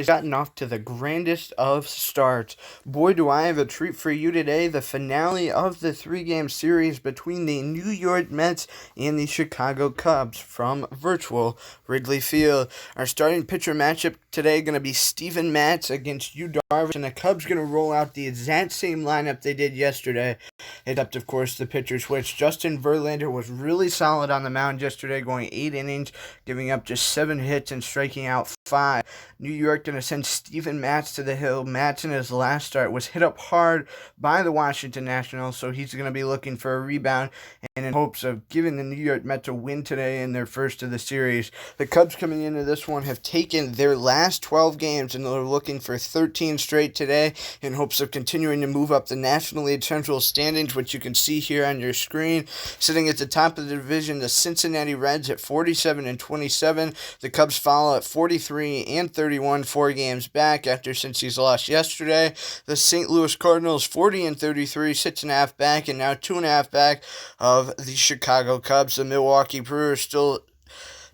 Has gotten off to the grandest of starts. Boy, do I have a treat for you today. The finale of the three-game series between the New York Mets and the Chicago Cubs from virtual Wrigley Field. Our starting pitcher matchup today going to be Steven Matz against Yu Darvish, and the Cubs going to roll out the exact same lineup they did yesterday, except, of course, the pitcher switch. Justin Verlander was really solid on the mound yesterday, going 8 innings, giving up just 7 hits and striking out 5. New York going to send Steven Matz to the hill. Matz in his last start was hit up hard by the Washington Nationals, so he's going to be looking for a rebound and in hopes of giving the New York Mets a win today in their first of the series. The Cubs coming into this one have taken their last 12 games and they're looking for 13 straight today in hopes of continuing to move up the National League Central standings, which you can see here on your screen. Sitting at the top of the division, the Cincinnati Reds at 47 and 27. The Cubs follow at 43 and 31, 4 games back after Cincy's lost yesterday. The St. Louis Cardinals 40 and 33, 6.5 back, and now 2.5 back of the Chicago Cubs. The Milwaukee Brewers still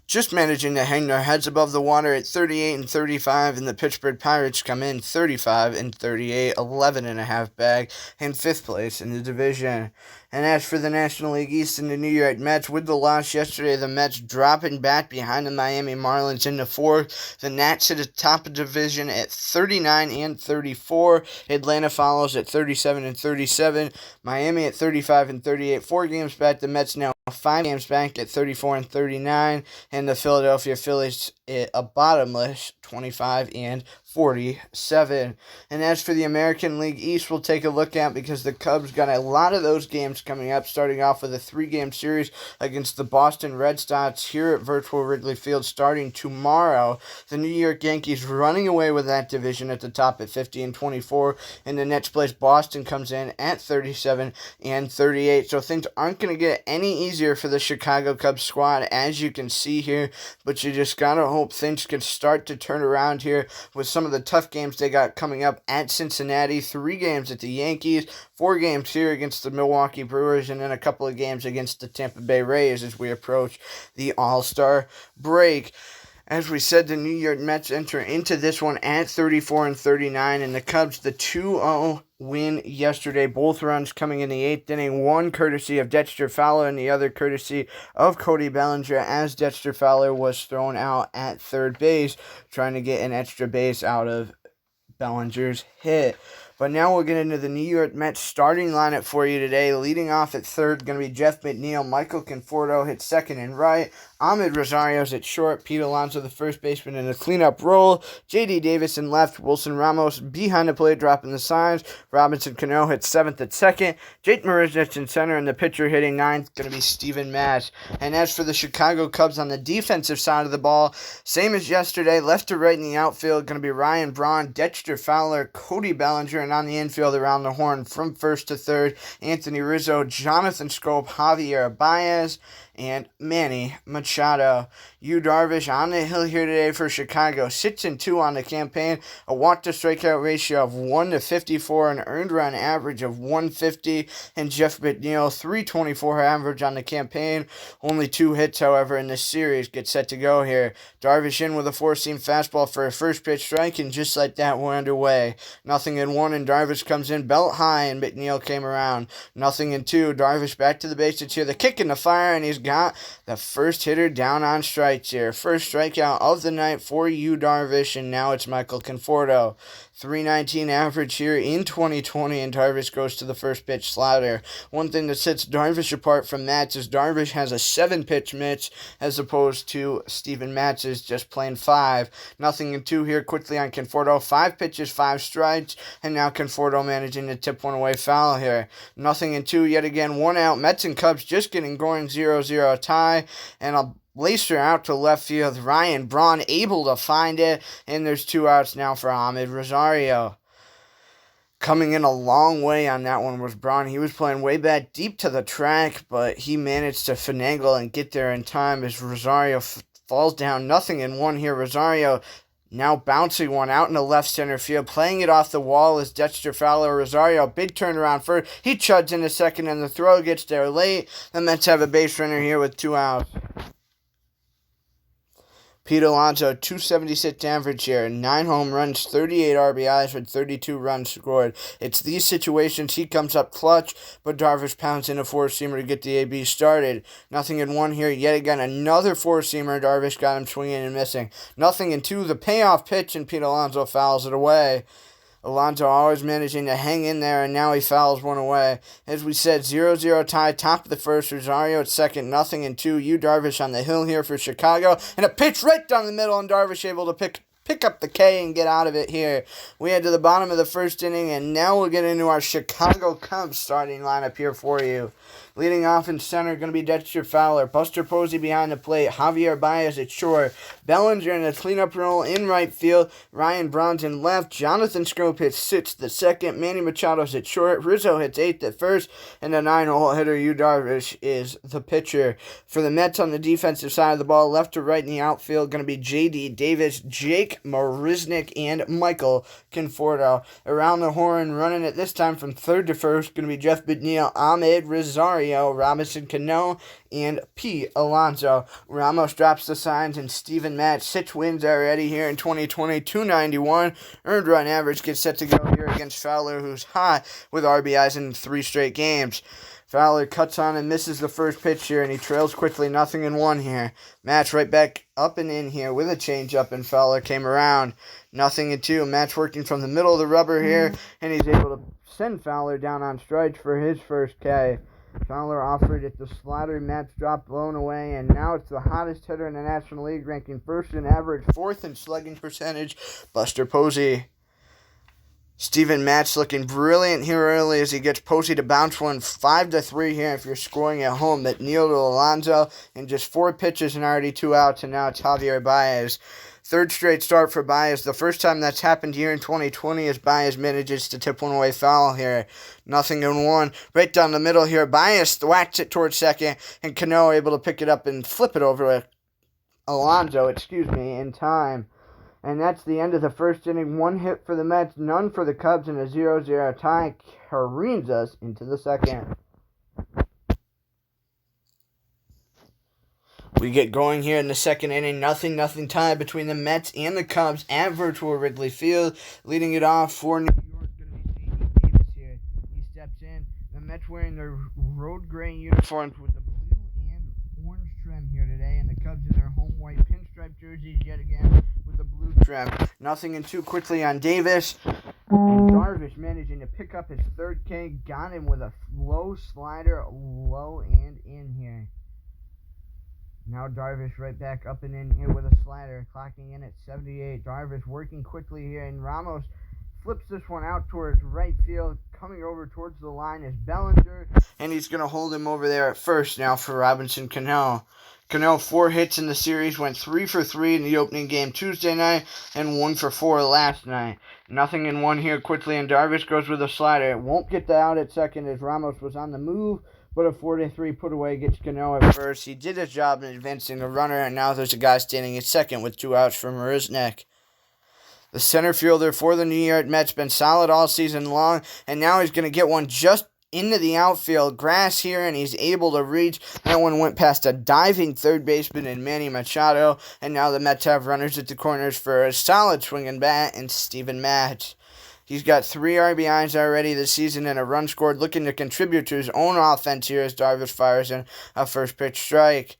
just managing to hang their heads above the water at 38 and 35, and the Pittsburgh Pirates come in 35 and 38, 11.5 back, in 5th place in the division. And as for the National League East and the New York Mets, with the loss yesterday, the Mets dropping back behind the Miami Marlins into 4th. The Nats at the top of the division at 39 and 34. Atlanta follows at 37 and 37. Miami at 35 and 38. 4 games back. The Mets now 5 games back at 34 and 39. And the Philadelphia Phillies at a bottomless 25 and 47. And as for the American League East, we'll take a look at because the Cubs got a lot of those games coming up, starting off with a 3-game series against the Boston Red Sox here at virtual Wrigley Field starting tomorrow. The New York Yankees running away with that division at the top at 50 and 24, and the next place Boston comes in at 37 and 38. So things aren't going to get any easier for the Chicago Cubs squad, as you can see here, but you just got to hope things can start to turn around here with some of the tough games they got coming up at Cincinnati, 3 games at the Yankees, 4 games here against the Milwaukee Brewers, and then a couple of games against the Tampa Bay Rays as we approach the All-Star break. As we said, the New York Mets enter into this one at 34 and 39, and the Cubs, the 2-0 win yesterday. Both runs coming in the 8th inning, one courtesy of Dexter Fowler and the other courtesy of Cody Bellinger, as Dexter Fowler was thrown out at third base, trying to get an extra base out of Bellinger's hit. But now we'll get into the New York Mets starting lineup for you today. Leading off at third, going to be Jeff McNeil. Michael Conforto hits second and right. Ahmed Rosario's at short. Pete Alonso, the first baseman, in a cleanup role. J.D. Davis in left. Wilson Ramos behind the plate, dropping the signs. Robinson Cano hits 7th at second. Jake Marisnick in center, and the pitcher hitting 9th, going to be Steven Matz. And as for the Chicago Cubs on the defensive side of the ball, same as yesterday, left to right in the outfield, going to be Ryan Braun, Dexter Fowler, Cody Bellinger, and on the infield around the horn from first to third, Anthony Rizzo, Jonathan Schoop, Javier Baez, and Manny Machado. Yu Darvish on the hill here today for Chicago. 6-2 on the campaign. A walk-to-strikeout ratio of 1-54. An earned run average of 150. And Jeff McNeil, 324 average on the campaign. Only 2 hits, however, in this series. Get set to go here. Darvish in with a 4-seam fastball for a first pitch strike, and just like that, we're underway. 0-1, and Darvish comes in belt high, and McNeil came around. 0-2. Darvish back to the bases here. The kick in the fire, and he's got the first hitter down on strikes here. First strikeout of the night for Yu Darvish, and now it's Michael Conforto. 319 average here in 2020, and Darvish goes to the first pitch slider. One thing that sets Darvish apart from Matz is Darvish has a 7-pitch mix as opposed to Steven Matz's just plain 5. 0-2 here quickly on Conforto. 5 pitches, 5 strikes, and now Conforto managing to tip one away foul here. 0-2 yet again, 1 out. Mets and Cubs just getting going, 0-0 tie, and a laser out to left field. Ryan Braun able to find it, and there's 2 outs now for Ahmed Rosario. Coming in a long way on that one was Braun. He was playing way back deep to the track, but he managed to finagle and get there in time as Rosario falls down. 0-1 here. Rosario now bouncing one out in the left center field, playing it off the wall is Dexter Fowler. Rosario, big turnaround first. He chugs into second, and the throw gets there late. The Mets have a base runner here with 2 outs. Pete Alonso, 276 average here, 9 home runs, 38 RBIs with 32 runs scored. It's these situations he comes up clutch, but Darvish pounds in a four-seamer to get the AB started. Nothing in one here, yet again, another four-seamer. Darvish got him swinging and missing. Nothing in two, the payoff pitch, and Pete Alonso fouls it away. Alonso always managing to hang in there, and now he fouls one away. As we said, 0-0 tie, top of the first. Rosario at second, nothing in two. Yu Darvish on the hill here for Chicago. And a pitch right down the middle, and Darvish able to pick up the K and get out of it here. We head to the bottom of the first inning, and now we'll get into our Chicago Cubs starting lineup here for you. Leading off in center, going to be Dexter Fowler. Buster Posey behind the plate. Javier Baez at short. Bellinger in a cleanup role in right field. Ryan Braun in left. Jonathan Schoop hits sixth at second. Manny Machado's at short. Rizzo hits eighth at first. And the 9-hole hitter, Yu Darvish, is the pitcher. For the Mets on the defensive side of the ball, left to right in the outfield, going to be J.D. Davis, Jake Marisnick, and Michael Conforto. Around the horn, running it this time from third to first, going to be Jeff McNeil, Ahmed Rosario, Robinson Cano, and Pete Alonso. Ramos drops the signs, and Steven Matz, 6 wins already here in 2020, 291. Earned run average gets set to go here against Fowler, who's hot with RBIs in 3 straight games. Fowler cuts on and misses the first pitch here, and he trails quickly, nothing in one here. Matz right back up and in here with a changeup, and Fowler came around. Nothing in two. Matz working from the middle of the rubber here, and he's able to send Fowler down on strikes for his first K. Fowler offered it the slider. Matz dropped, blown away, and now it's the hottest hitter in the National League, ranking first in average, fourth in slugging percentage, Buster Posey. Steven Matz looking brilliant here early as he gets Posey to bounce one 5-3 here if you're scoring at home. McNeil to Alonso in just 4 pitches and already 2 outs, and now it's Javier Baez. Third straight start for Baez. The first time that's happened here in 2020 as Baez manages to tip one away foul here. Nothing in one. Right down the middle here. Baez whacks it towards second, and Cano able to pick it up and flip it over to Alonso, in time. And that's the end of the first inning. 1 hit for the Mets, none for the Cubs, and a 0-0 tie careens us into the second. We get going here in the second inning. Nothing tie between the Mets and the Cubs at virtual Wrigley Field. Leading it off for New York, going to be J.D. Davis here. He steps in. The Mets wearing their road gray uniforms with the blue and orange trim here today, and the Cubs in their home white pinstripe jerseys yet again with the blue trim. Nothing in two quickly on Davis. And Darvish managing to pick up his third K. Got him with a low slider, low and in here. Now Darvish right back up and in here with a slider, clocking in at 78. Darvish working quickly here, and Ramos flips this one out towards right field. Coming over towards the line is Bellinger, and he's going to hold him over there at first now for Robinson Cano. Cano, 4 hits in the series, went 3 for 3 in the opening game Tuesday night, and 1 for 4 last night. Nothing in one here quickly, and Darvish goes with a slider. It won't get the out at second as Ramos was on the move, but a 4-3 put away gets Cano at first. He did his job in advancing the runner, and now there's a guy standing at second with 2 outs for Marisnick. The center fielder for the New York Mets been solid all season long, and now he's going to get one just into the outfield grass here, and he's able to reach. That one went past a diving third baseman in Manny Machado, and now the Mets have runners at the corners for a solid swinging bat and Steven Matz. He's got 3 RBIs already this season and a run scored, looking to contribute to his own offense here as Darvish fires in a first pitch strike.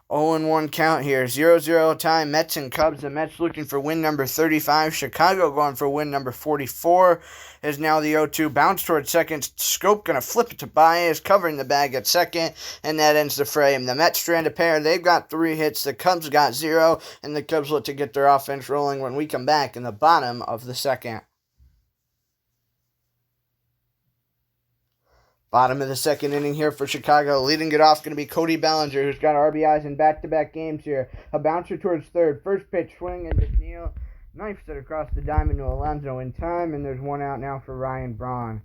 0-1 count here. 0-0 tie. Mets and Cubs. The Mets looking for win number 35. Chicago going for win number 44. Is now the 0-2 bounce towards second. Schoop going to flip it to Baez, covering the bag at second, and that ends the frame. The Mets strand a pair. They've got 3 hits. The Cubs got 0, and the Cubs look to get their offense rolling when we come back in the bottom of the second. Bottom of the second inning here for Chicago. Leading it off going to be Cody Bellinger, who's got RBIs in back-to-back games here. A bouncer towards third. First pitch swing, and McNeil knifes it across the diamond to Alonso in time, and there's 1 out now for Ryan Braun.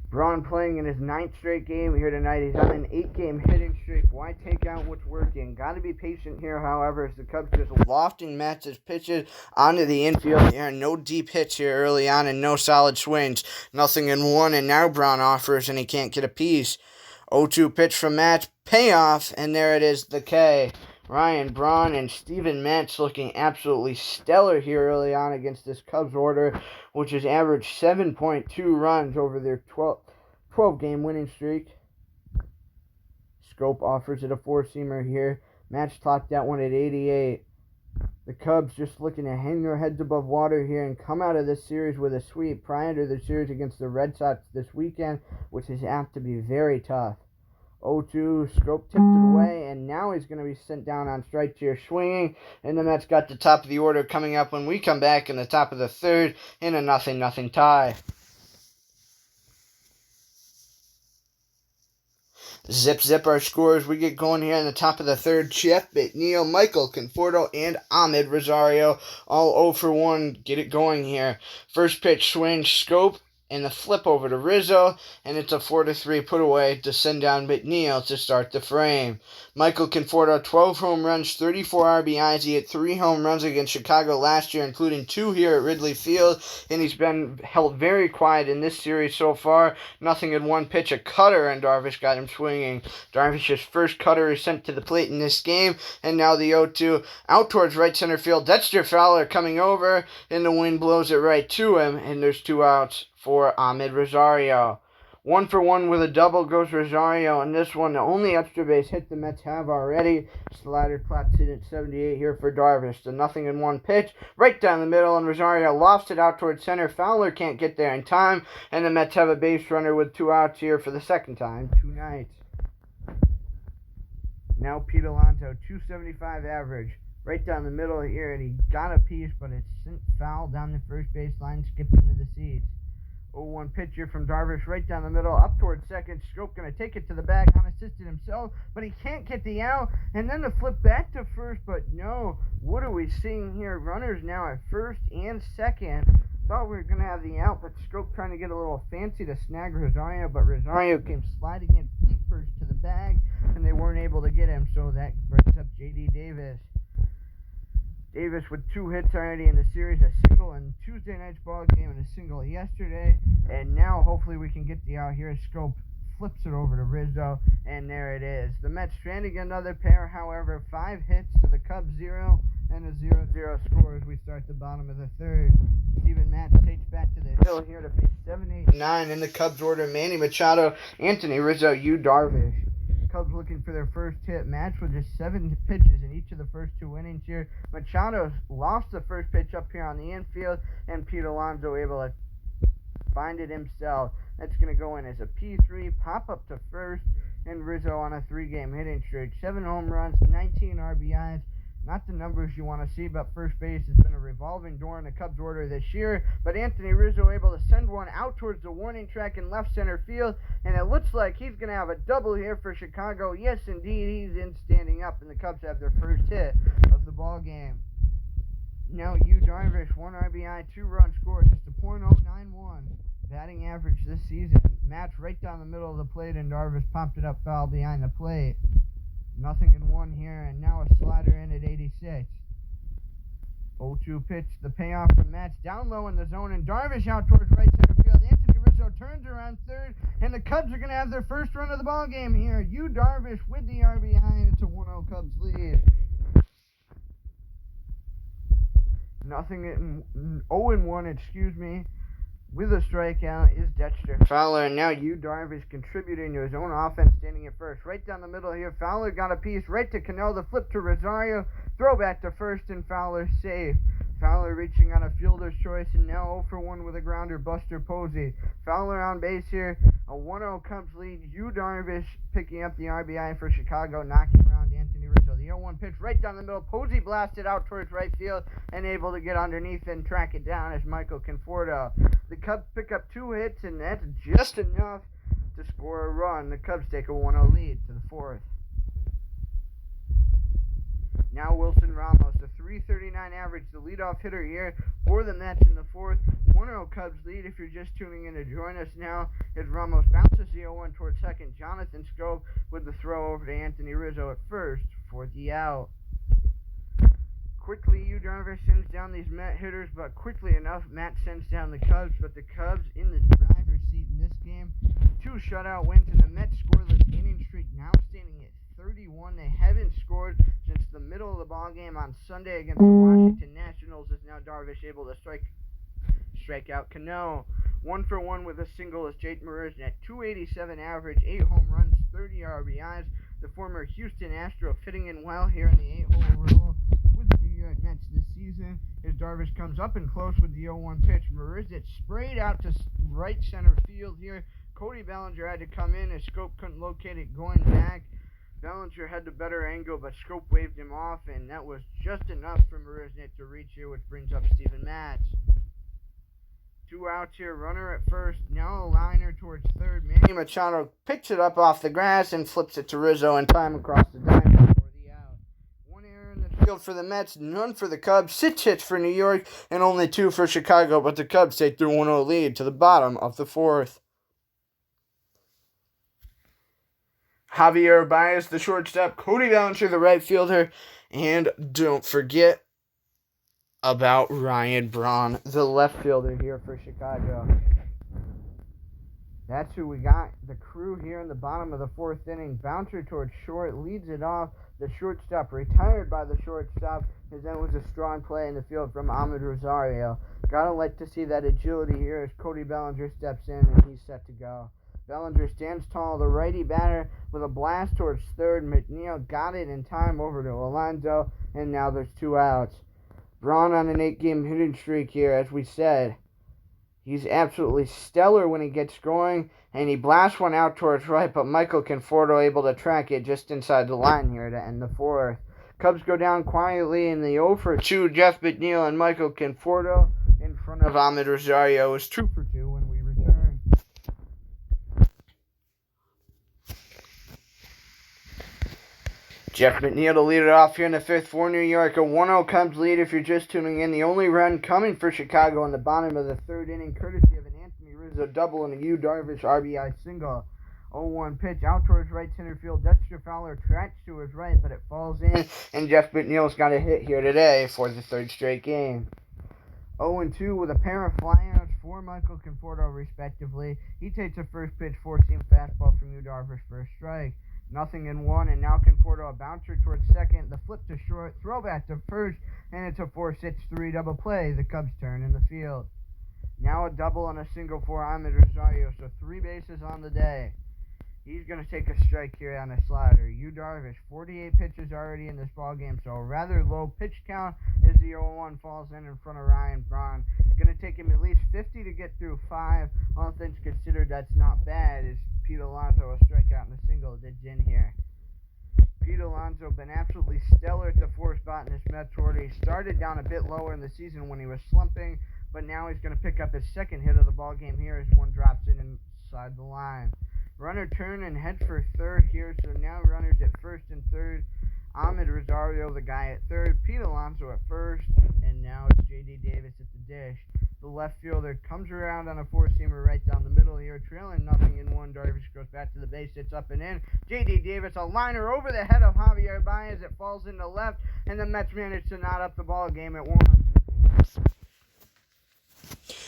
Braun playing in his 9th straight game here tonight. He's on an 8-game hitting streak. Why take out what's working? Got to be patient here, however, as the Cubs just lofting Matz's pitches onto the infield here. No deep hits here early on and no solid swings. Nothing in one, and now Braun offers, and he can't get a piece. 0-2 pitch from Matz. Payoff, and there it is, the K. Ryan Braun and Steven Matz looking absolutely stellar here early on against this Cubs order, which has averaged 7.2 runs over their 12-game winning streak. Schoop offers it a four-seamer here. Matz clocked that one at 88. The Cubs just looking to hang their heads above water here and come out of this series with a sweep prior to the series against the Red Sox this weekend, which is apt to be very tough. 0-2, Schoop tipped it away, and now he's going to be sent down on strikes here swinging, and the Mets got the top of the order coming up when we come back in the top of the third in a 0-0 tie. Zip our scores. We get going here in the top of the third. Jeff McNeil, Michael Conforto, and Amed Rosario all 0 for 1. Get it going here. First pitch swing, Schoop, and the flip over to Rizzo, and it's a 4-3 put away to send down McNeil to start the frame. Michael Conforto, 12 home runs, 34 RBIs. He hit 3 home runs against Chicago last year, including 2 here at Wrigley Field, and he's been held very quiet in this series so far. Nothing in one pitch, a cutter, and Darvish got him swinging. Darvish's first cutter is sent to the plate in this game, and now the 0-2 out towards right center field. Dexter Fowler coming over, and the wind blows it right to him, and there's 2 outs for Amed Rosario. 1 for 1 with a double goes Rosario, and this one, the only extra base hit the Mets have already. Slider clocked in at 78 here for Darvish. The 0-1 pitch, right down the middle, and Rosario lofts it out towards center. Fowler can't get there in time, and the Mets have a base runner with 2 outs here for the second time tonight. Now Pete Alonso, 275 average. Right down the middle here, and he got a piece, but it's sent foul down the first baseline, skipped into the seats. 0-1 pitch here from Darvish right down the middle, up towards second. Schoop going to take it to the bag, unassisted himself, but he can't get the out, and then the flip back to first, but no. What are we seeing here? Runners now at first and second. Thought we were going to have the out, but Schoop trying to get a little fancy to snag Rosario, but Rosario came sliding in feet first to the bag, and they weren't able to get him, so that brings up J.D. Davis. Davis with 2 hits already in the series, a single in Tuesday night's ball game and a single yesterday, and now hopefully we can get the out here. Schoop flips it over to Rizzo, and there it is. The Mets stranding another pair, however, 5 hits to the Cubs 0, and a 0-0 score as we start the bottom of the third. Steven Matz takes back to the hill here to face 7, 8, 9 in the Cubs order. Manny Machado, Anthony Rizzo, Yu Darvish. Cubs looking for their first hit. Match with just 7 pitches in each of the first 2 innings here. Machado lost the first pitch up here on the infield, and Pete Alonso able to find it himself. That's going to go in as a P3, pop up to first, and Rizzo on a 3-game hitting streak. 7 home runs, 19 RBIs. Not the numbers you want to see, but first base has been a revolving door in the Cubs order this year. But Anthony Rizzo able to send one out towards the warning track in left center field, and it looks like he's going to have a double here for Chicago. Yes, indeed, he's in standing up, and the Cubs have their first hit of the ball game. Now Yu Darvish, 1 RBI, 2-run score, just a .091 batting average this season. Match right down the middle of the plate, and Darvish popped it up foul behind the plate. 0-1 here, and now a slider in at 86. 0-2 pitch, the payoff from Matz down low in the zone, and Darvish out towards right center field. Anthony Rizzo turns around third, and the Cubs are going to have their first run of the ball game here. Yu Darvish with the RBI, and it's a 1-0 Cubs lead. 0-1, with a strikeout is Dexter Fowler, and now Yu Darvish contributing to his own offense, standing at first. Right down the middle here, Fowler got a piece right to Cano, the flip to Rosario, throw back to first, and Fowler safe. Fowler reaching on a fielder's choice, and now 0-for-1 with a grounder, Buster Posey. Fowler on base here, a 1-0 Cubs lead. Yu Darvish picking up the RBI for Chicago, knocking around Anthony Rizzo. The 0-1 pitch right down the middle. Posey blasted out towards right field and able to get underneath and track it down as Michael Conforto. The Cubs pick up 2 hits, and that's just enough to score a run. The Cubs take a 1-0 lead to the 4th. Now Wilson Ramos, the .339 average, the leadoff hitter here for the Mets in the 4th. 1-0 Cubs lead. If you're just tuning in to join us now, as Ramos bounces the 0-1 towards second. Jonathan Schoop with the throw over to Anthony Rizzo at first for the out. Quickly, Yu Darvish sends down these Met hitters, but quickly enough, Matt sends down the Cubs. But the Cubs in the driver's seat in this game. 2 shutout wins, and the Mets scoreless inning streak now standing at 31. They haven't scored since the the middle of the ballgame on Sunday against the Washington Nationals is now Darvish able to strike out Cano. 1-for-1 with a single is Jake Marisnick. .287 average, 8 home runs, 30 RBIs. The former Houston Astro fitting in well here in the 8-hole role with the New York Mets this season. As Darvish comes up and close with the 0-1 pitch, Marisnick sprayed out to right center field here. Cody Bellinger had to come in as Schoop couldn't locate it going back. Bellinger had the better angle, but Schoop waved him off, and that was just enough for Marisnick to reach here, which brings up Steven Matz. 2 outs here, runner at first, now a liner towards third. Manny Machado picks it up off the grass and flips it to Rizzo in time across the diamond for the out. 1 error in the field for the Mets, none for the Cubs, 6 hits for New York, and only 2 for Chicago, but the Cubs take their 1-0 lead to the bottom of the 4th. Javier Baez, the shortstop, Cody Bellinger, the right fielder, and don't forget about Ryan Braun, the left fielder here for Chicago. That's who we got. The crew here in the bottom of the 4th inning. Bouncer towards short, leads it off. The shortstop retired by the shortstop, as that was a strong play in the field from Ahmed Rosario. Gotta like to see that agility here as Cody Bellinger steps in and he's set to go. Bellinger stands tall, the righty batter with a blast towards third. McNeil got it in time over to Alonso, and now there's 2 outs. Braun on an 8-game hitting streak here, as we said. He's absolutely stellar when he gets going, and he blasts one out towards right, but Michael Conforto able to track it just inside the line here to end the 4th. Cubs go down quietly in the 0-for-2. Jeff McNeil and Michael Conforto in front of Ahmed Rosario is 2-for-2 when we return. Jeff McNeil to lead it off here in the 5th for New York. A 1-0 Cubs lead if you're just tuning in. The only run coming for Chicago in the bottom of the 3rd inning, courtesy of an Anthony Rizzo double and a Yu Darvish RBI single. 0-1 pitch out towards right center field. Dexter Fowler tracks to his right, but it falls in, and Jeff McNeil's got a hit here today for the 3rd straight game. 0-2 with a pair of flyouts for Michael Conforto, respectively. He takes a first pitch, 4-seam fastball from Yu Darvish for a strike. 0-1, and now Conforto a bouncer towards second, the flip to short, throw back to first, and it's a 4-6-3 double play. The Cubs turn in the field. Now a double and a single for Ahmed Rosario, so 3 bases on the day. He's going to take a strike here on a slider. Yu Darvish, 48 pitches already in this ballgame, so a rather low pitch count as the 0-1 falls in front of Ryan Braun. Going to take him at least 50 to get through 5. All things considered, that's not bad, as Pete Alonso, a strikeout and a single, did in here. Pete Alonso been absolutely stellar at the 4th spot in this Mets order. He started down a bit lower in the season when he was slumping, but now he's going to pick up his 2nd hit of the ballgame here as one drops in inside the line. Runner turn and head for 3rd here, so now runners at 1st and 3rd. Ahmed Rosario, the guy at 3rd. Pete Alonso at 1st, and now it's J.D. Davis at the dish. The left fielder comes around on a 4-seamer right down the middle here, trailing 0-1. Darvish goes back to the base, hits up and in. J.D. Davis, a liner over the head of Javier Baez. It falls into left, and the Mets manage to knot up the ball game at 1.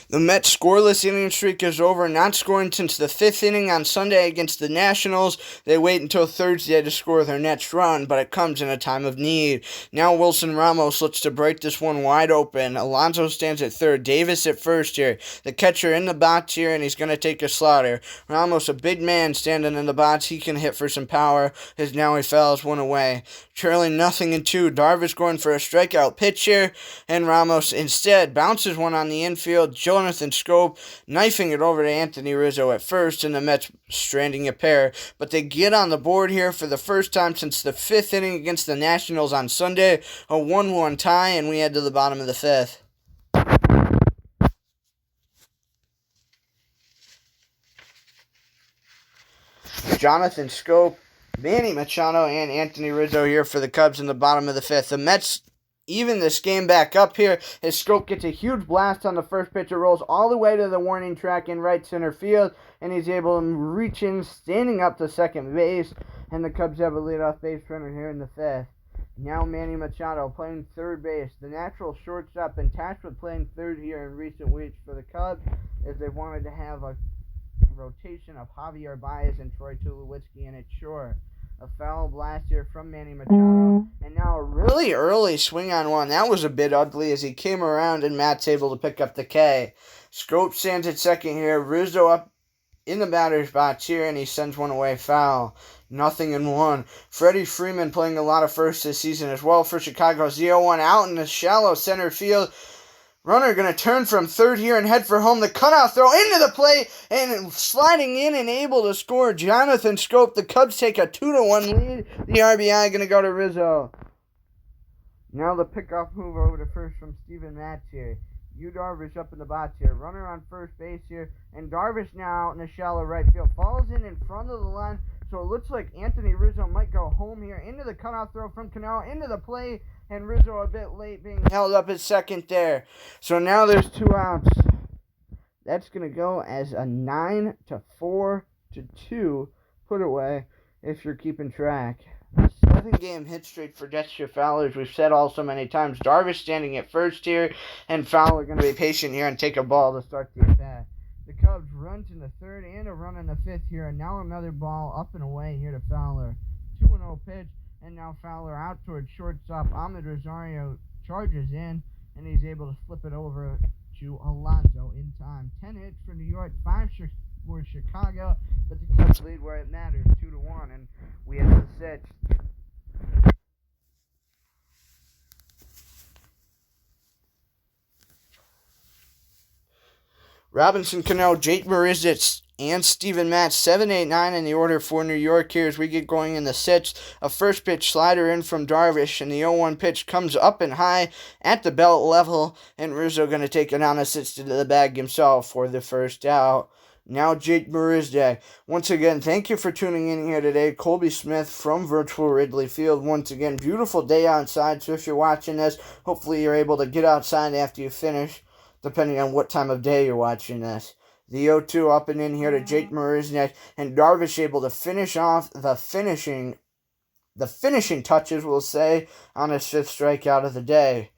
The Mets' scoreless inning streak is over, not scoring since the 5th inning on Sunday against the Nationals. They wait until Thursday to score their next run, but it comes in a time of need. Now Wilson Ramos looks to break this one wide open. Alonso stands at 3rd, Davis at 1st here. The catcher in the box here, and he's going to take a slaughter. Ramos, a big man standing in the box. He can hit for some power, as now he fouls one away. Trailing 0-2. Darvish going for a strikeout pitch here, and Ramos instead bounces one on the infield. Jonathan Schoop knifing it over to Anthony Rizzo at 1st, and the Mets stranding a pair. But they get on the board here for the first time since the 5th inning against the Nationals on Sunday. A 1-1 tie, and we head to the bottom of the 5th. Jonathan Schoop, Manny Machado, and Anthony Rizzo here for the Cubs in the bottom of the 5th. The Mets even this game back up here as Schoop gets a huge blast on the first pitch. It rolls all the way to the warning track in right center field, and he's able to reach in, standing up to second base, and the Cubs have a leadoff base runner here in the 5th. Now Manny Machado playing 3rd base. The natural shortstop been tasked with playing 3rd here in recent weeks for the Cubs, as they wanted to have a rotation of Javier Baez and Troy Tulowitzki in it short. A foul blast here from Manny Machado. And now a really early swing on one. That was a bit ugly as he came around and Matt's able to pick up the K. Schoop stands at second here. Rizzo up in the batter's box here, and he sends one away foul. 0-1. Freddie Freeman playing a lot of first this season as well for Chicago. 0-1 out in the shallow center field. Runner going to turn from third here and head for home. The cutoff throw into the plate and sliding in and able to score Jonathan Schoop. The Cubs take a 2-1 lead. The RBI going to go to Rizzo. Now the pickoff move over to first from Steven Matz here. Yu Darvish up in the box here. Runner on first base here. And Darvish now out in the shallow right field. Falls in front of the line. So it looks like Anthony Rizzo might go home here. Into the cutoff throw from Cano. Into the plate. And Rizzo a bit late being held up at second there. So now there's 2 outs. That's going to go as a 9-4-2 put away if you're keeping track. 7-game hit streak for Dexter Fowler, as we've said all so many times. Darvish standing at first here, and Fowler going to be patient here and take a ball to start the at-bat. The Cubs run in the third and a run in the fifth here, and now another ball up and away here to Fowler. 2-0 pitch, and now Fowler out towards shortstop. Ahmed Rosario charges in, and he's able to flip it over to Alonso in time. 10 hits for New York, 5 for Chicago, but the Cubs lead where it matters, 2-1, and we have the sixth. Robinson Cano, Jake Marisnick, and Steven Matz, 7, 8, 9 in the order for New York here as we get going in the sixth. A first pitch slider in from Darvish, and the 0-1 pitch comes up and high at the belt level, and Rizzo going to take it on a sits to the bag himself for the first out. Now Jake Marisnick. Once again, thank you for tuning in here today. Colby Smith from Virtual Wrigley Field. Once again, beautiful day outside, so if you're watching this, hopefully you're able to get outside after you finish, depending on what time of day you're watching this. The 0-2 up and in here to Jake Marisnick, and Darvish able to finish off the finishing touches, we'll say, on his 5th strikeout of the day.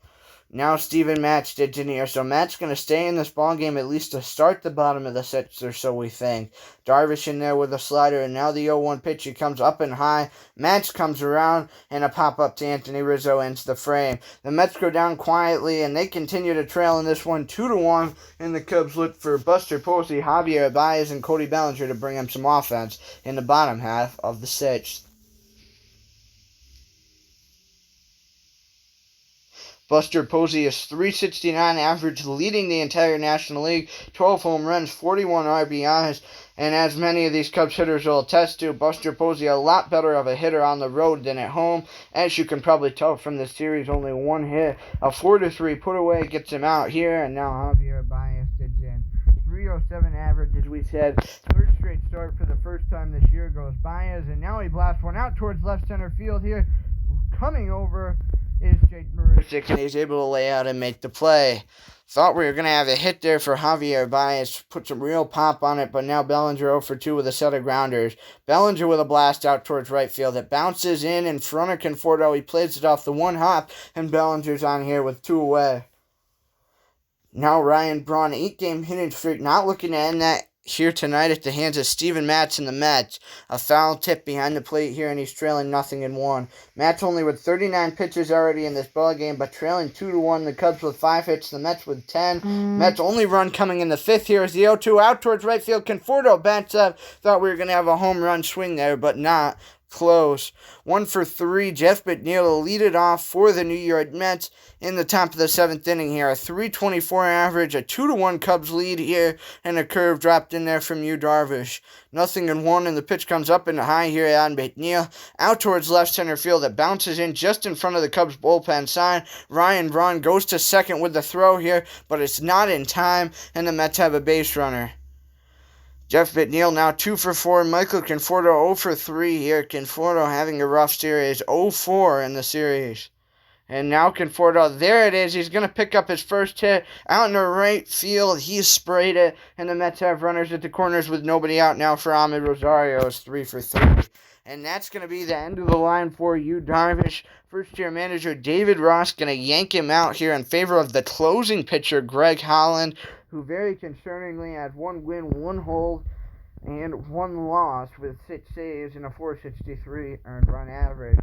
Now Steven Matz did in here, so Matt's going to stay in this ballgame at least to start the bottom of the 6th or so we think. Darvish in there with a slider, and now the 0-1 pitch, he comes up and high. Matz comes around, and a pop-up to Anthony Rizzo ends the frame. The Mets go down quietly, and they continue to trail in this one 2-1, and the Cubs look for Buster Posey, Javier Baez, and Cody Bellinger to bring them some offense in the bottom half of the 6th. Buster Posey is .369 average, leading the entire National League, 12 home runs, 41 RBIs, and as many of these Cubs hitters will attest to, Buster Posey a lot better of a hitter on the road than at home. As you can probably tell from this series, only 1 hit. A 4-3 put away gets him out here, and now Javier Baez sits in. .307 average, as we said. 3rd straight start for the first time this year goes Baez, and now he blasts one out towards left center field here. Coming over is Jake Marisnick, and he's able to lay out and make the play. Thought we were going to have a hit there for Javier Baez, put some real pop on it, but now Bellinger 0 for 2 with a set of grounders. Bellinger with a blast out towards right field. It bounces in front of Conforto. He plays it off the 1 hop, and Bellinger's on here with 2 away. Now Ryan Braun, 8-game hitting streak, not looking to end that here tonight at the hands of Steven Matz and the Mets. A foul tip behind the plate here, and he's trailing 0-1. Matz only with 39 pitches already in this ballgame, but trailing 2-1. The Cubs with 5 hits, the Mets with 10. Mets only run coming in the 5th here is the 0-2 out towards right field. Conforto bats up. Thought we were going to have a home run swing there, but not. Close. 1 for 3. Jeff McNeil will lead it off for the New York Mets in the top of the 7th inning here. A .324 average, a 2-1 Cubs lead here, and a curve dropped in there from Yu Darvish. 0-1, and the pitch comes up and high here on McNeil. Out towards left center field. It bounces in just in front of the Cubs bullpen sign. Ryan Braun goes to second with the throw here, but it's not in time, and the Mets have a base runner. Jeff McNeil now 2 for 4. Michael Conforto 0 for 3 here. Conforto having a rough series. 0-4 in the series. And now Conforto, there it is. He's going to pick up his first hit out in the right field. He sprayed it. And the Mets have runners at the corners with nobody out now for Ahmed Rosario. It's 3 for 3. And that's going to be the end of the line for Yu Darvish. First-year manager David Ross going to yank him out here in favor of the closing pitcher Greg Holland, who very concerningly had 1 win, 1 hold and 1 loss with 6 saves and a 463 earned run average.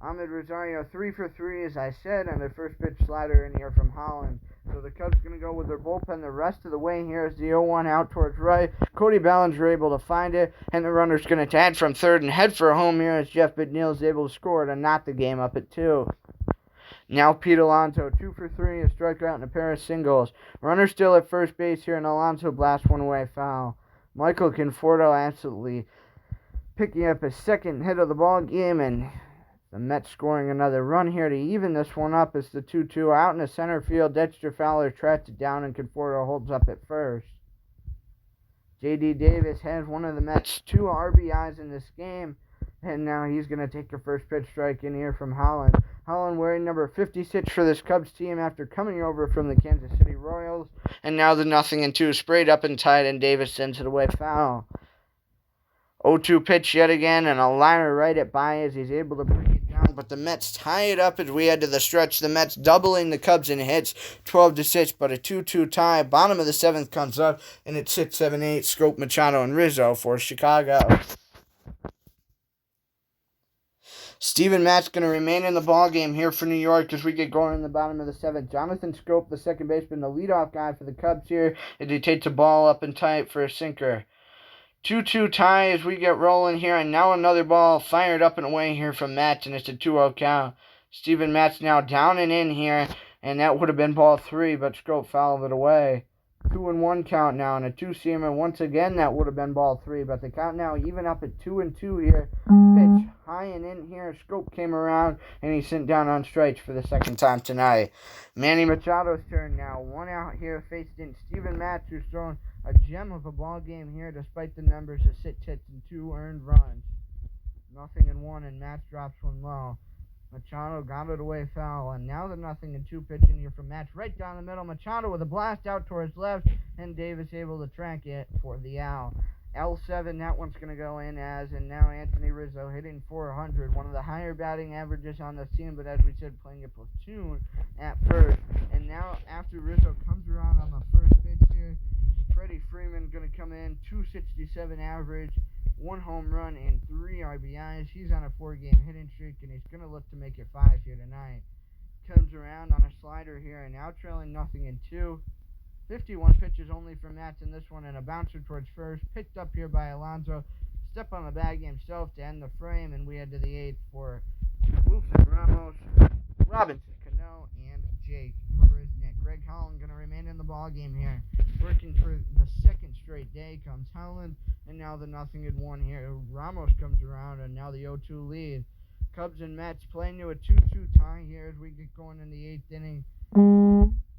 Amed Rosario 3 for 3, as I said, and the first pitch slider in here from Holland. So the Cubs going to go with their bullpen the rest of the way here as the 0-1 out towards right. Cody Bellinger able to find it, and the runner's going to tag from third and head for home here as Jeff McNeil is able to score to knot the game up at 2. Now Pete Alonso, 2 for 3, a strikeout and a pair of singles. Runner still at first base here, and Alonso blasts one away foul. Michael Conforto absolutely picking up his second hit of the ball game, and the Mets scoring another run here to even this one up as the 2-2 out in the center field. Dexter Fowler tracks it down, and Conforto holds up at first. J.D. Davis has one of the Mets' 2 RBIs in this game, and now he's going to take a first pitch strike in here from Holland. Holland wearing number 56 for this Cubs team after coming over from the Kansas City Royals. And now the 0-2 sprayed up and tied, and Davis sends it away foul. 0-2 pitch yet again, and a liner right at Baez. He's able to bring it down, but the Mets tie it up as we head to the stretch. The Mets doubling the Cubs in hits, 12-6, but a 2-2 tie. Bottom of the 7th comes up, and it's 6-7-8. Scope, Machado, and Rizzo for Chicago. Steven Matz going to remain in the ballgame here for New York as we get going in the bottom of the 7th. Jonathan Scope, the second baseman, the leadoff guy for the Cubs here, as he takes the ball up and tight for a sinker. 2-2 tie as we get rolling here, and now another ball fired up and away here from Matz, and it's a 2-0 count. Steven Matz now down and in here, and that would have been ball 3, but Scope fouled it away. 2-1 count now, and a 2-seamer. Once again, that would have been ball 3, but the count now even up at 2-2 here. Pitch high and in here. Scope came around, and he sent down on strikes for the second time tonight. Manny Machado's turn now. 1 out here, faced in Steven Matz, who's thrown a gem of a ball game here, despite the numbers of 6 hits and 2 earned runs. 0-1, and Matz drops one low. Machado got it away foul, and now the 0-2 pitch in here from Matz right down the middle. Machado with a blast out towards left, and Davis able to track it for the out. L7, that one's going to go in as, and now Anthony Rizzo hitting .400, one of the higher batting averages on this team, but as we said, playing a platoon at first. And now after Rizzo comes around on the first pitch here, Freddie Freeman going to come in, .267 average, 1 home run and 3 RBIs. He's on a 4-game hitting streak, and he's going to look to make it 5 here tonight. Comes around on a slider here, and now trailing 0-2. 51 pitches only for Matz in this one, and a bouncer towards first. Picked up here by Alonso. Step on the bag himself to end the frame, and we head to the 8th for Wilson Ramos, Robinson Cano, and Jake Marisnick. Greg Holland going to remain in the ballgame here. Working for the second straight day comes Holland, and now the 0-1 here. Ramos comes around, and now the 0-2 lead. Cubs and Mets playing to a 2-2 tie here as we get going in the 8th inning.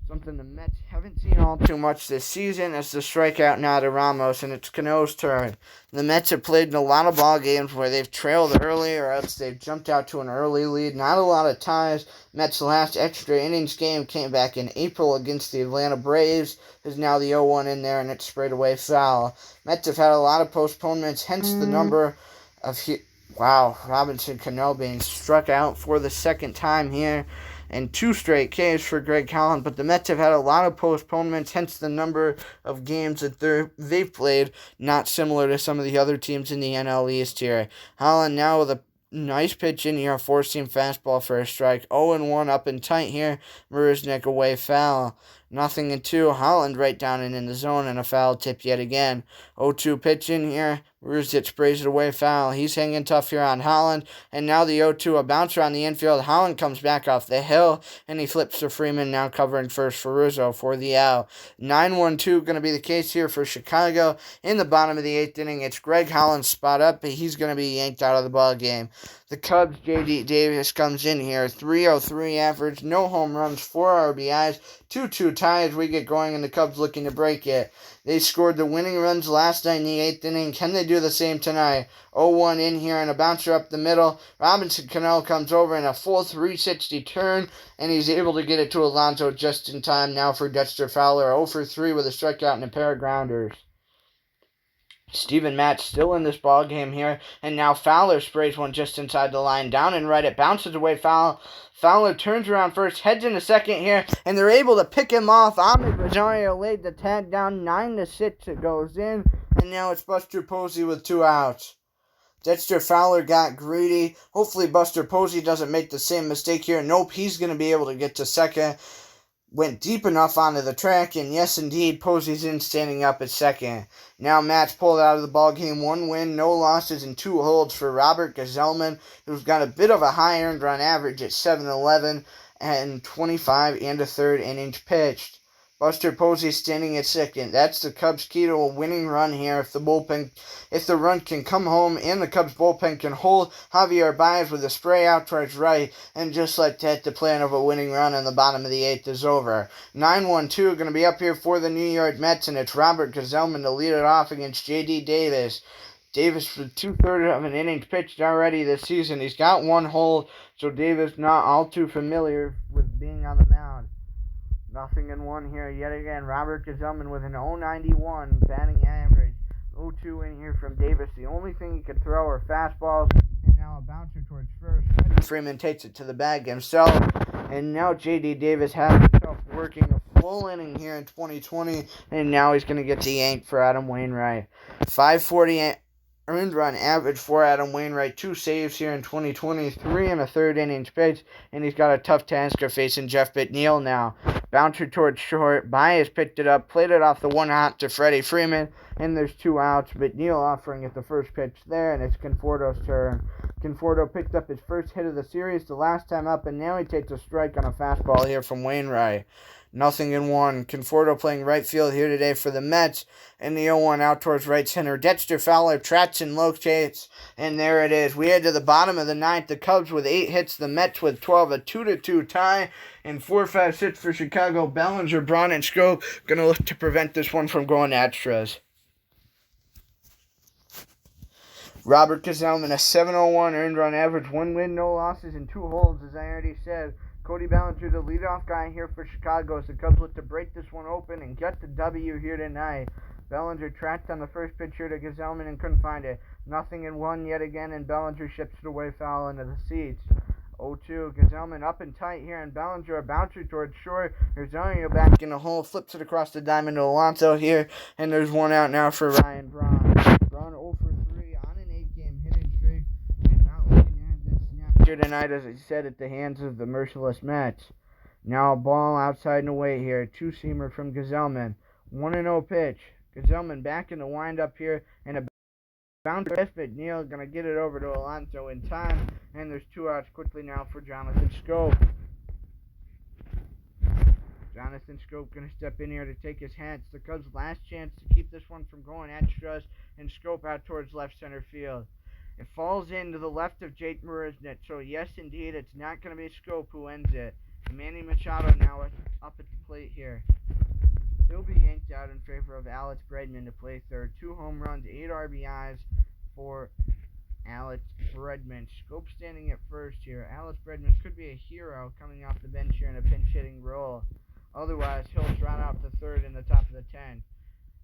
Something the Mets haven't seen all too much this season as the strikeout now to Ramos, and it's Cano's turn. The Mets have played in a lot of ball games where they've trailed early or else they've jumped out to an early lead. Not a lot of ties. Mets' last extra innings game came back in April against the Atlanta Braves. There's now the 0-1 in there, and it's sprayed away foul. Mets have had a lot of postponements, hence the number of... Robinson Cano being struck out for the second time here. And 2 straight Ks for Greg Holland, but the Mets have had a lot of postponements, hence the number of games that they've played, not similar to some of the other teams in the NL East here. Holland now with a nice pitch in here, a 4-seam fastball for a strike. 0-1 up and tight here. Marisnick away foul. 0-2. Holland right down and in the zone, and a foul tip yet again. 0-2 pitch in here. Marisnick sprays it away foul. He's hanging tough here on Holland. And now the 0-2, a bouncer on the infield. Holland comes back off the hill, and he flips to Freeman, now covering first for Rizzo for the out. 9-1-2 going to be the case here for Chicago. In the bottom of the 8th inning, it's Greg Holland's spot up, but he's going to be yanked out of the ball game. The Cubs, J.D. Davis comes in here. 3.03 average, no home runs, 4 RBIs, 2-2 tie as we get going, and the Cubs looking to break it. They scored the winning runs last night in the 8th inning. Can they do the same tonight? 0-1 in here, and a bouncer up the middle. Robinson Cano comes over in a full 360 turn, and he's able to get it to Alonso just in time now for Dexter Fowler. 0-3 with a strikeout and a pair of grounders. Steven Matz still in this ball game here, and now Fowler sprays one just inside the line, down and right. It bounces away foul. Fowler turns around first, heads into second here, and they're able to pick him off. Amed Rosario laid the tag down 9-6. It goes in, And now it's Buster Posey with 2 outs. Dexter Fowler got greedy. Hopefully Buster Posey doesn't make the same mistake here. Nope, he's going to be able to get to second. Went deep enough onto the track, and yes, indeed, Posey's in standing up at second. Now Matt's pulled out of the ball game. 1 win, no losses, and 2 holds for Robert Gsellman, who's got a bit of a high earned run average at 7-11 and 25 and a third innings pitched. Buster Posey standing at second. That's the Cubs' key to a winning run here. If the run can come home and the Cubs bullpen can hold Javier Baez with a spray out towards right, and just like that, the plan of a winning run in the bottom of the 8th is over. 9-1-2 going to be up here for the New York Mets, and it's Robert Gsellman to lead it off against J.D. Davis. Davis with 2/3 of an innings pitched already this season. He's got 1 hold, so Davis not all too familiar with being on the mound. 0-1 here yet again. Robert Gsellman with an .091 batting average. 0-2 in here from Davis. The only thing he could throw are fastballs. And now a bouncer towards first. Freeman takes it to the bag himself. And now J.D. Davis has himself working a full inning here in 2020. And now he's going to get the yank for Adam Wainwright. 540 earned run average for Adam Wainwright. 2 saves here in 2020. 3 1/3 innings pitched. And he's got a tough task of facing Jeff McNeil now. Bouncer towards short. Baez picked it up, played it off the 1-hop to Freddie Freeman, and there's 2 outs. McNeil offering at the first pitch there, and it's Conforto's turn. Conforto picked up his first hit of the series the last time up, and now he takes a strike on a fastball here from Wainwright. 0-1. Conforto playing right field here today for the Mets. And the 0-1 out towards right center. Dexter Fowler tracks and locates. And there it is. We head to the bottom of the 9th. The Cubs with 8 hits. The Mets with 12. A 2-2 tie. And 4-5-6 for Chicago. Bellinger, Braun, and Schoop going to look to prevent this one from going extras. Robert Gsellman, a 7.01 earned run average. 1 win, no losses, and 2 holds, as I already said. Cody Bellinger, the leadoff guy here for Chicago, as the Cubs look to break this one open and get the W here tonight. Bellinger tracked on the first pitch here to Gsellman and couldn't find it. 0-1 yet again, and Bellinger ships it away foul into the seats. 0-2, Gsellman up and tight here, and Bellinger a bouncer towards short. Rosario back in the hole, flips it across the diamond to Alonso here, and there's 1 out now for Ryan Braun. Braun 0 for 3 on an 8-game hitting streak, and not looking at this snap here tonight, as I said, at the hands of the merciless Mets. Now a ball outside and away here, 2-seamer from Gsellman. 1-0 pitch. Gsellman back in the windup here, and a bouncer. McNeil going to get it over to Alonso in time, and there's 2 outs quickly now for Jonathan Schoop. Jonathan Schoop going to step in here to take his hat. It's the Cubs' last chance to keep this one from going extras, and Schoop out towards left center field. It falls into the left of Jake Marisnick, so yes, indeed, it's not going to be Schoop who ends it. Manny Machado now up at the plate here. He'll be yanked out in favor of Alex Bregman to play third. 2 home runs, 8 RBIs for Alex Bregman. Schoop standing at first here. Alex Bregman could be a hero coming off the bench here in a pinch-hitting role. Otherwise, he'll trot out to third in the top of the 10th.